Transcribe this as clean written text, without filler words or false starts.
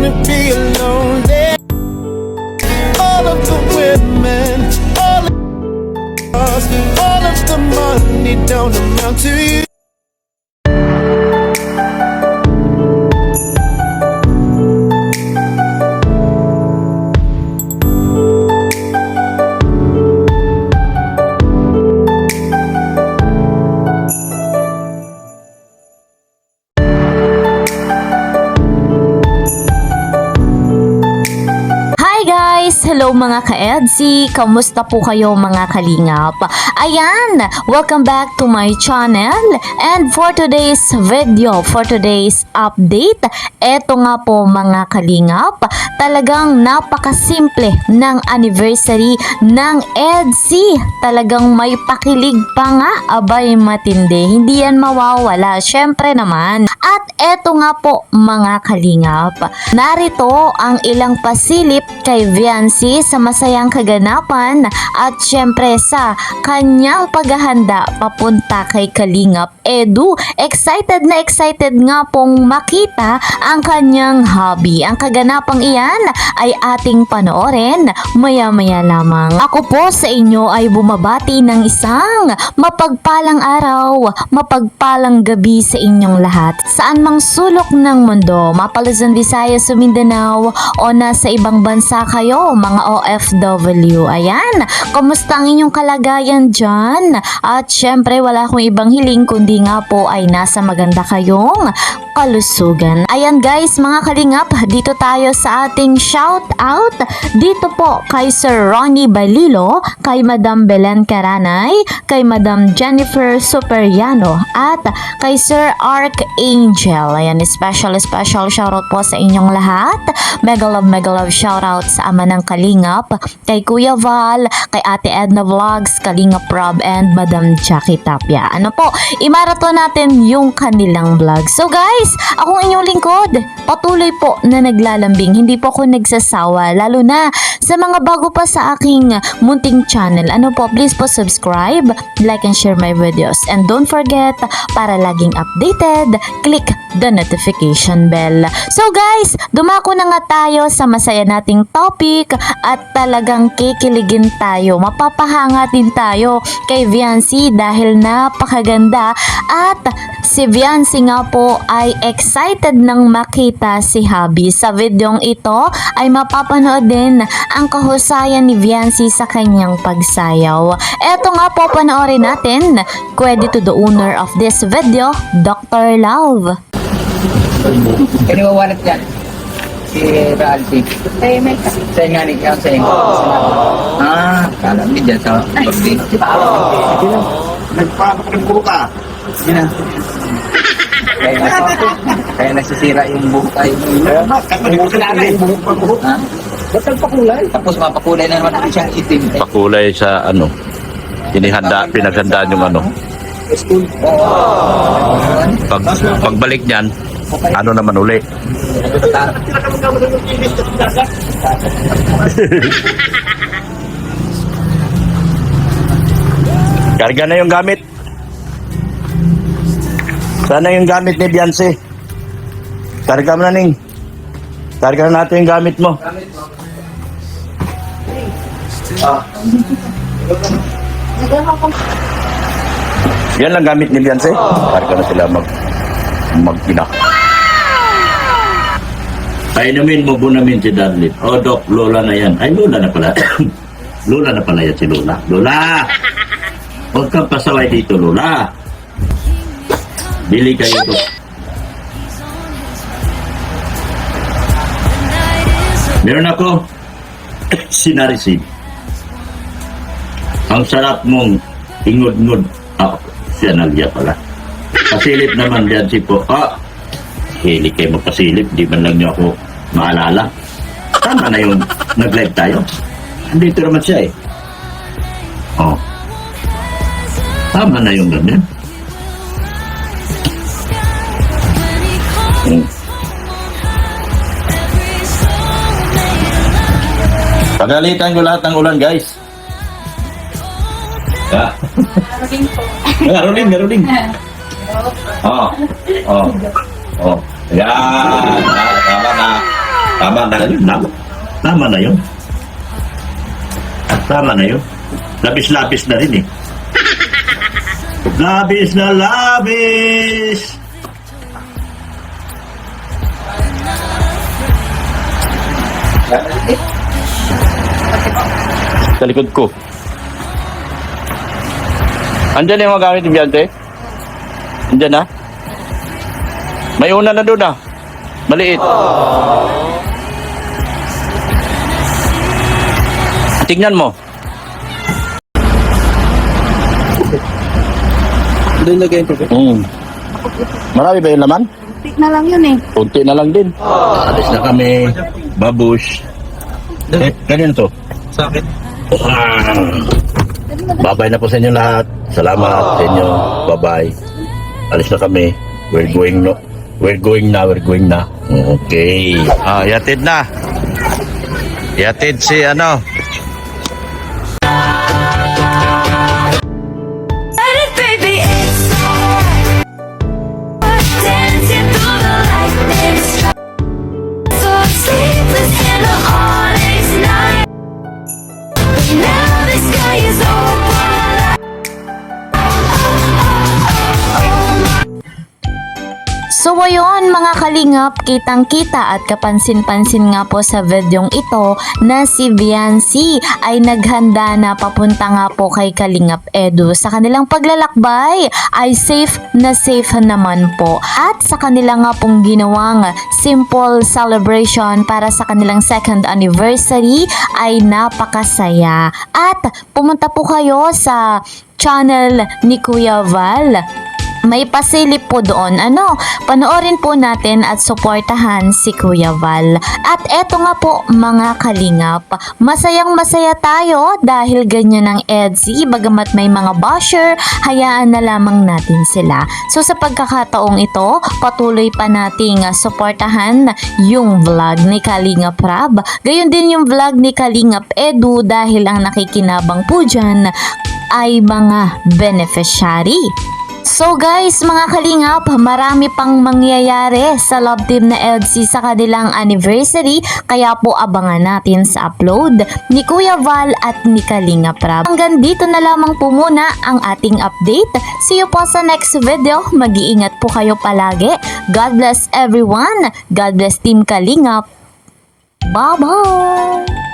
wanna be alone. All of the women, all of us, all of the money don't amount to you. Hello mga ka-EDSI! Kamusta po kayo mga kalingap? Ayan! Welcome back to my channel, and for today's video, for today's update, eto nga po mga kalingap, talagang napakasimple ng anniversary ng EDSI. Talagang may pakilig pa nga, abay matindi, hindi yan mawawala, syempre naman. At eto nga po mga kalingap, narito ang ilang pasilip kay Viancy sa masayang kaganapan at syempre sa kanyang paghahanda papunta kay Kalingap Edu. Excited na excited nga pong makita ang kanyang hobby. Ang kaganapang iyan ay ating panoorin maya-maya lamang. Ako po sa inyo ay bumabati ng isang mapagpalang araw, mapagpalang gabi sa inyong lahat. Saan mang sulok ng mundo, Mapaluzon, Visayas, Mindanao o nasa ibang bansa kayo, mga OFW. Ayan, kumusta ang inyong kalagayan dyan? At syempre wala akong ibang hiling kundi nga po ay nasa maganda kayong kalusugan. Ayan guys, mga kalingap, dito tayo sa ating shout out. Dito po kay Sir Ronnie Balilo, kay Madam Belen Caranay, kay Madam Jennifer Superiano, at kay Sir Archangel. Ayan, special shout out po sa inyong lahat. Mega love shout out sa ama ng Kalingap, kay Kuya Val, kay Ate Edna Vlogs, Kalingap Rob, and Madam Jackie Tapia. Ano po, imaraton natin yung kanilang vlog. So guys, akong inyong lingkod, patuloy po na naglalambing, hindi po ako nagsasawa, lalo na sa mga bago pa sa aking munting channel. Ano po, please po subscribe, like and share my videos, and don't forget, para laging updated, click the notification bell. So guys, dumako na nga tayo sa masaya nating topic at talagang kikiligin tayo, mapapahanga din tayo kay Viancy dahil napakaganda, at si Viancy nga po ay excited nang makita si hubby. Sa videong ito ay mapapanood din ang kahusayan ni Viancy sa kanyang pagsayaw. Eto nga po, panoorin natin. Credit to the owner of this video, Dr. Love. Kaniwawalat yan. Si Ralphie. Ay, may kasi. Sa nga ni Kaya sa inyo. Kala mo dyan sa pagdi. Nagpapakagpuro ka. Sige na. Kaya nasisira yung buhok tayo. Ha? Ba't nagpakulay? Tapos mapakulay na naman ang siyang itim. Pakulay sa ano, pinaghandaan yung ano. Pagbalik niyan, ano naman uli. Karga na yung gamit. Sana yung gamit ni Viancy. Karga mo na, Ning. Karga na natin yung gamit mo. Yan lang gamit ni Viancy. Karga na sila mag-inak. Ay namin mo bunamin si Darlene. Oh, Dok, Lola na yan. Ay, Lola na pala. Lola na pala yan si Lola. Lola! Huwag kang pasaway dito, Lola. Bili kayo ito. Meron ako sinarisid. Ang sarap mong ingod-ngod. Si Analia pala. Pasilip naman diyan si po. Hilig kayo magpasilip. Di man lang niyo ako maalala. Tama na yung nag-live tayo. Andito naman siya eh. Tama na yung ganyan. Pagalitan ko lahat ng ulan, guys. Rolling po. Rolling. Yan. Tama na. Tama na yun. Tama na yun. Tama na yun. Labis-labis na rin eh. Labis na labis! Sa likod ko. Andyan na yung mga gamit ni Beyonce? Andyan na? May una na doon ah. Maliit. Tingnan mo. Doon lagay yung tubig. Marami ba yung laman? Tik na lang yun eh. Kunti na lang din. Alis na kami. Babush. Kanino to? Sa akin. Bye-bye na po sa inyo lahat. Salamat sa inyo. Bye-bye. Alis na kami. We're going na. Okay. Yatid na. Yatid si ano. So ayun mga kalingap, kitang-kita at kapansin-pansin nga po sa videong ito na si Viancy ay naghanda na papunta nga po kay Kalingap Edu. Sa kanilang paglalakbay ay safe naman po. At sa kanila nga pong ginawang simple celebration para sa kanilang 2nd anniversary ay napakasaya. At pumunta po kayo sa channel ni Kuya Val. May pasilip po doon. Panoorin po natin at suportahan si Kuya Val. At eto nga po mga kalingap, masayang masaya tayo dahil ganyan ang EDSI. Bagamat may mga basher, hayaan na lamang natin sila. So sa pagkakataong ito, patuloy pa nating suportahan yung vlog ni Kalingap Rab. Gayon din yung vlog ni Kalingap Edu dahil ang nakikinabang po dyan ay mga beneficiary. So guys, mga kalingap, marami pang mangyayari sa Love Team na EDSI sa kanilang anniversary, kaya po abangan natin sa upload ni Kuya Val at ni Kalingap Rab. Hanggang dito na lamang po muna ang ating update. See you po sa next video. Mag-iingat po kayo palagi. God bless everyone. God bless Team Kalingap. Bye-bye!